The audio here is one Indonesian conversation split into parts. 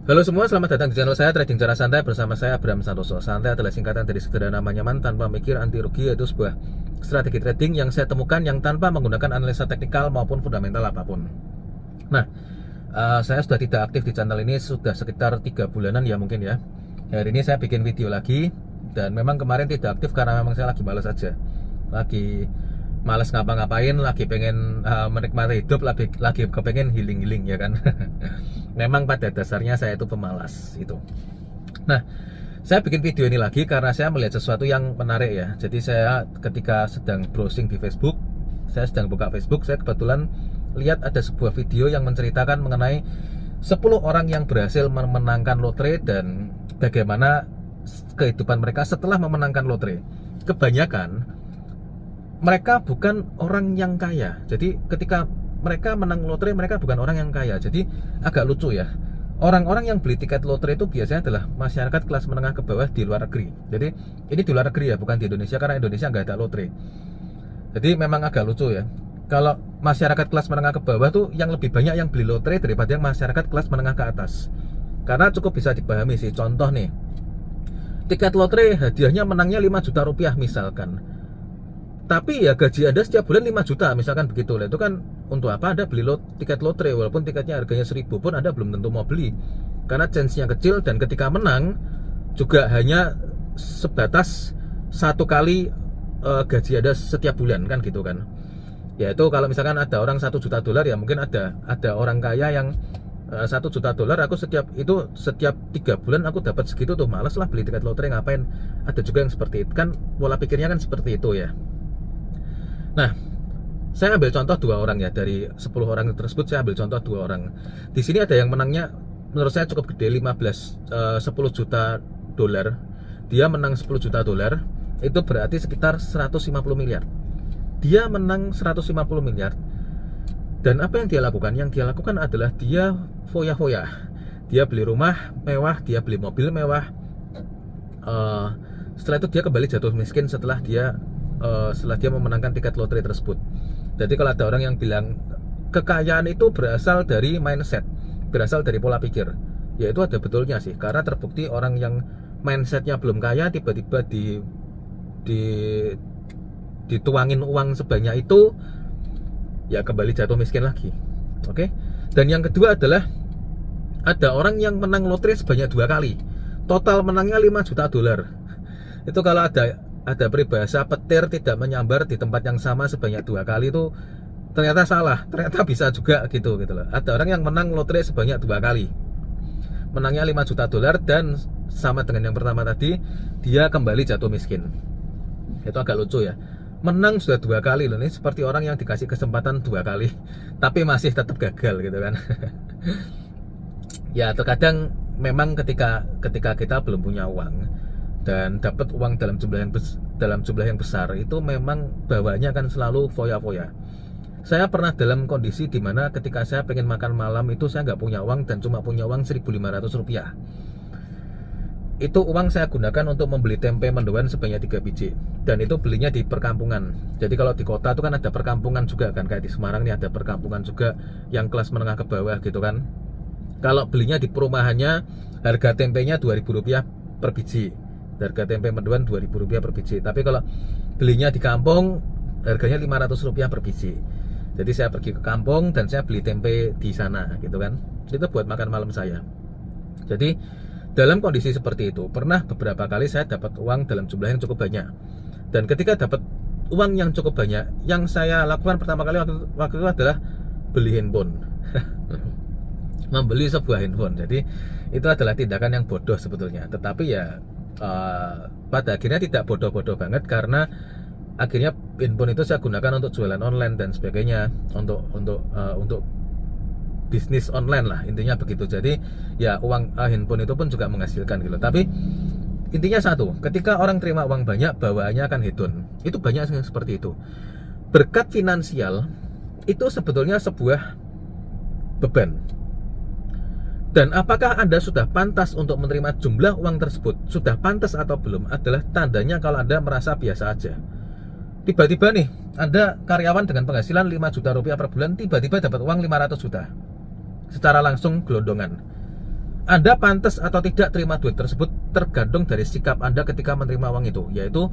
Halo semua, selamat datang di channel saya Trading Cara Santai bersama saya Abraham Santoso. Santai adalah singkatan dari sekedar nama nyaman tanpa mikir anti rugi, yaitu sebuah strategi trading yang saya temukan yang tanpa menggunakan analisa teknikal maupun fundamental apapun. Nah, saya sudah tidak aktif di channel ini sudah sekitar 3 bulanan ya mungkin ya. Hari ini saya bikin video lagi dan memang kemarin tidak aktif karena memang saya lagi malas aja. Lagi males ngapa-ngapain, lagi pengen menikmati hidup, lagi kepengen healing ya kan. Memang pada dasarnya saya itu pemalas itu. Nah, saya bikin video ini lagi karena saya melihat sesuatu yang menarik ya. Jadi saya ketika sedang browsing di Facebook, saya sedang buka Facebook, saya kebetulan lihat ada sebuah video yang menceritakan mengenai 10 orang yang berhasil memenangkan lotre dan bagaimana kehidupan mereka setelah memenangkan lotre. Kebanyakan mereka bukan orang yang kaya. Jadi ketika mereka menang lotre, mereka bukan orang yang kaya. Jadi agak lucu ya. Orang-orang yang beli tiket lotre itu biasanya adalah masyarakat kelas menengah ke bawah di luar negeri. Jadi ini di luar negeri ya, bukan di Indonesia, karena Indonesia nggak ada lotre. Jadi memang agak lucu ya. Kalau masyarakat kelas menengah ke bawah tuh yang lebih banyak yang beli lotre daripada yang masyarakat kelas menengah ke atas. Karena cukup bisa dipahami sih. Contoh nih, tiket lotre hadiahnya menangnya 5 juta rupiah misalkan. Tapi ya gaji Anda setiap bulan 5 juta misalkan begitu lah. Itu kan untuk apa Anda beli tiket lotre, walaupun tiketnya harganya 1000 pun Anda belum tentu mau beli. Karena chance-nya kecil dan ketika menang juga hanya sebatas satu kali gaji Anda setiap bulan kan gitu kan. Yaitu kalau misalkan ada orang 1 juta dolar, ya mungkin ada orang kaya yang 1 juta dolar, aku setiap 3 bulan aku dapat segitu tuh, males lah beli tiket lotre, ngapain. Ada juga yang seperti itu kan, pola pikirnya kan seperti itu ya. Nah, saya ambil contoh 2 orang ya, dari 10 orang tersebut saya ambil contoh 2 orang. Di sini ada yang menangnya menurut saya cukup gede, 10 juta dolar. Dia menang 10 juta dolar, itu berarti sekitar 150 miliar. Dia menang 150 miliar. Dan apa yang dia lakukan? Yang dia lakukan adalah dia foya-foya. Dia beli rumah mewah, dia beli mobil mewah. Setelah itu dia kembali jatuh miskin setelah dia memenangkan tiket lotre tersebut. Jadi kalau ada orang yang bilang kekayaan itu berasal dari mindset, berasal dari pola pikir, ya itu ada betulnya sih. Karena terbukti orang yang mindsetnya belum kaya tiba-tiba dituangin uang sebanyak itu, ya kembali jatuh miskin lagi. Oke. Dan yang kedua adalah ada orang yang menang lotre sebanyak 2 kali, total menangnya 5 juta dolar. Itu kalau ada peribahasa petir tidak menyambar di tempat yang sama sebanyak 2 kali, itu ternyata salah, ternyata bisa juga gitu loh. Ada orang yang menang lotre sebanyak 2 kali, menangnya 5 juta dolar, dan sama dengan yang pertama tadi, dia kembali jatuh miskin. Itu agak lucu ya. Menang sudah 2 kali loh, ini seperti orang yang dikasih kesempatan 2 kali tapi masih tetap gagal gitu kan. Ya terkadang memang ketika kita belum punya uang dan dapat uang dalam jumlah yang besar, itu memang bawaannya akan selalu foya-foya. Saya pernah dalam kondisi dimana ketika saya pengen makan malam itu saya nggak punya uang dan cuma punya uang 1.500 rupiah. Itu uang saya gunakan untuk membeli tempe mendoan sebanyak 3 biji, dan itu belinya di perkampungan. Jadi kalau di kota itu kan ada perkampungan juga kan, kayak di Semarang nih ada perkampungan juga yang kelas menengah ke bawah gitu kan. Kalau belinya di perumahannya, harga tempenya 2.000 rupiah per biji, harga tempe mendoan 2.000 rupiah per biji. Tapi kalau belinya di kampung, harganya 500 rupiah per biji. Jadi saya pergi ke kampung dan saya beli tempe di sana gitu kan. Itu buat makan malam saya. Jadi dalam kondisi seperti itu, pernah beberapa kali saya dapat uang dalam jumlah yang cukup banyak. Dan ketika dapat uang yang cukup banyak, yang saya lakukan pertama kali waktu itu adalah beli handphone. Membeli sebuah handphone. Jadi itu adalah tindakan yang bodoh sebetulnya. Tetapi ya pada akhirnya tidak bodoh-bodoh banget, karena akhirnya handphone itu saya gunakan untuk jualan online dan sebagainya, untuk bisnis online lah, intinya begitu. Jadi ya uang handphone itu pun juga menghasilkan gitu. Tapi intinya satu, ketika orang terima uang banyak, bawaannya akan hedon. Itu banyak yang seperti itu. Berkat finansial itu sebetulnya sebuah beban. Dan apakah Anda sudah pantas untuk menerima jumlah uang tersebut, sudah pantas atau belum, adalah tandanya kalau Anda merasa biasa aja. Tiba-tiba nih, Anda karyawan dengan penghasilan 5 juta rupiah per bulan, tiba-tiba dapat uang 500 juta secara langsung gelondongan. Anda pantas atau tidak terima duit tersebut tergantung dari sikap Anda ketika menerima uang itu, yaitu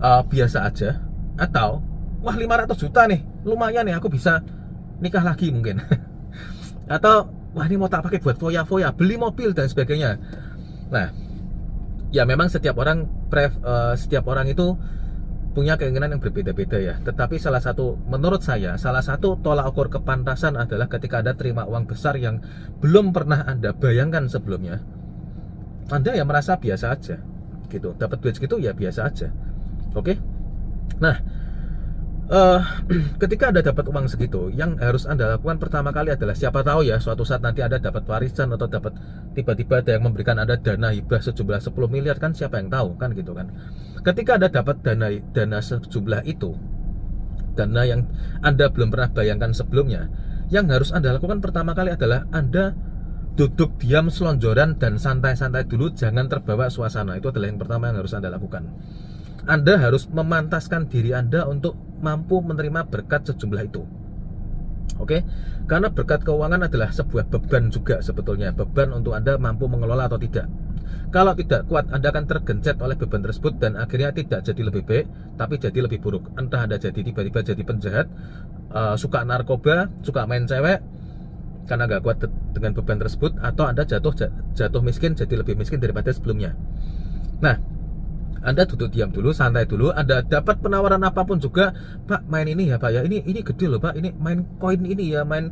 biasa aja, atau wah 500 juta nih, lumayan nih, aku bisa nikah lagi mungkin. Atau wah ini mau tak pakai buat foya-foya, beli mobil dan sebagainya. Nah, ya memang setiap orang itu punya keinginan yang berbeda-beda ya. Tetapi menurut saya, salah satu tolak ukur kepantasan adalah ketika Anda terima uang besar yang belum pernah Anda bayangkan sebelumnya. Anda ya merasa biasa aja gitu. Dapat duit segitu ya biasa aja. Oke? Nah, ketika Anda dapat uang segitu, yang harus Anda lakukan pertama kali adalah, siapa tahu ya suatu saat nanti Anda dapat warisan atau dapat tiba-tiba ada yang memberikan Anda dana hibah sejumlah 10 miliar, kan siapa yang tahu kan gitu kan. Ketika Anda dapat dana sejumlah itu, dana yang Anda belum pernah bayangkan sebelumnya, yang harus Anda lakukan pertama kali adalah Anda duduk diam, selonjoran dan santai-santai dulu, jangan terbawa suasana. Itu adalah yang pertama yang harus Anda lakukan. Anda harus memantaskan diri Anda untuk mampu menerima berkat sejumlah itu. Oke? Karena berkat keuangan adalah sebuah beban juga sebetulnya, beban untuk Anda mampu mengelola atau tidak. Kalau tidak kuat, Anda akan tergencet oleh beban tersebut dan akhirnya tidak jadi lebih baik, tapi jadi lebih buruk. Entah Anda jadi tiba-tiba jadi penjahat, suka narkoba, suka main cewek karena nggak kuat dengan beban tersebut, atau Anda jatuh miskin, jadi lebih miskin daripada sebelumnya. Nah, Anda duduk diam dulu, santai dulu. Anda dapat penawaran apapun juga, Pak main ini ya Pak ya, ini gede loh Pak, ini main koin ini ya, main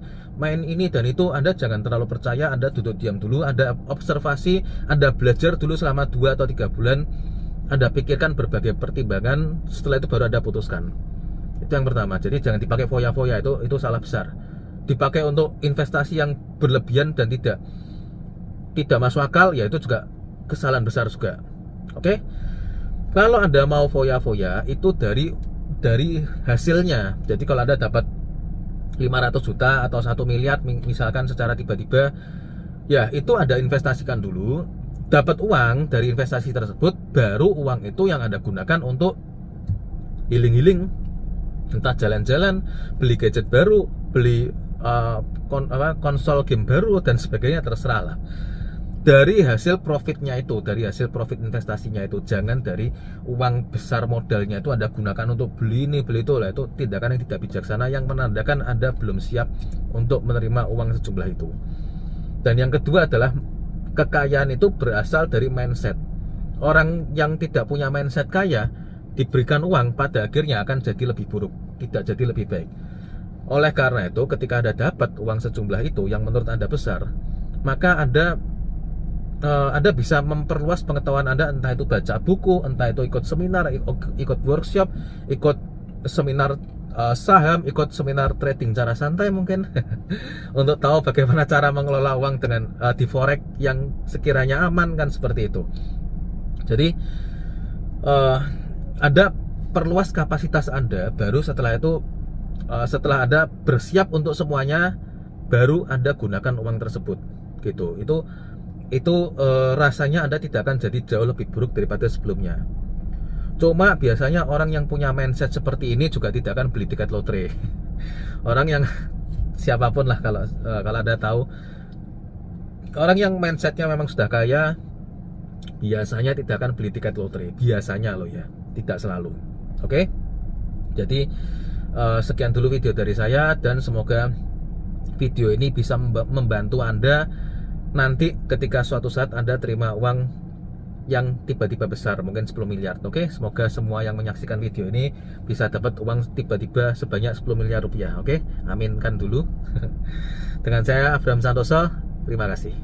ini dan itu. Anda jangan terlalu percaya. Anda duduk diam dulu, Anda observasi, Anda belajar dulu selama 2 atau 3 bulan. Anda pikirkan berbagai pertimbangan, setelah itu baru Anda putuskan. Itu yang pertama. Jadi jangan dipakai foya-foya, itu salah besar. Dipakai untuk investasi yang berlebihan dan tidak masuk akal, ya itu juga kesalahan besar juga. Oke? Kalau Anda mau foya-foya, itu dari hasilnya. Jadi kalau Anda dapat 500 juta atau 1 miliar misalkan secara tiba-tiba, ya itu Anda investasikan dulu, dapat uang dari investasi tersebut, baru uang itu yang Anda gunakan untuk healing-healing, entah jalan-jalan, beli gadget baru, beli konsol game baru dan sebagainya, terserah lah. Dari hasil profitnya itu, dari hasil profit investasinya itu, jangan dari uang besar modalnya itu Anda gunakan untuk beli ini, beli itu lah. Itu tindakan yang tidak bijaksana, yang menandakan Anda belum siap untuk menerima uang sejumlah itu. Dan yang kedua adalah, kekayaan itu berasal dari mindset. Orang yang tidak punya mindset kaya, diberikan uang, pada akhirnya akan jadi lebih buruk, tidak jadi lebih baik. Oleh karena itu, ketika Anda dapat uang sejumlah itu yang menurut Anda besar, maka Anda bisa memperluas pengetahuan Anda, entah itu baca buku, entah itu ikut seminar, ikut workshop, ikut seminar saham, ikut seminar trading cara santai mungkin untuk tahu bagaimana cara mengelola uang dengan di forex yang sekiranya aman, kan seperti itu. Jadi Anda perluas kapasitas Anda, baru setelah itu setelah Anda bersiap untuk semuanya, baru Anda gunakan uang tersebut gitu. Itu rasanya Anda tidak akan jadi jauh lebih buruk daripada sebelumnya. Cuma biasanya orang yang punya mindset seperti ini juga tidak akan beli tiket lotre. Orang yang siapapun lah, kalau Anda tahu, orang yang mindsetnya memang sudah kaya biasanya tidak akan beli tiket lotre. Biasanya loh ya, tidak selalu. Oke? Jadi sekian dulu video dari saya, dan semoga video ini bisa membantu Anda nanti ketika suatu saat Anda terima uang yang tiba-tiba besar, mungkin 10 miliar. Oke, semoga semua yang menyaksikan video ini bisa dapat uang tiba-tiba sebanyak 10 miliar rupiah. Oke, aminkan dulu. Dengan saya Abraham Santoso, terima kasih.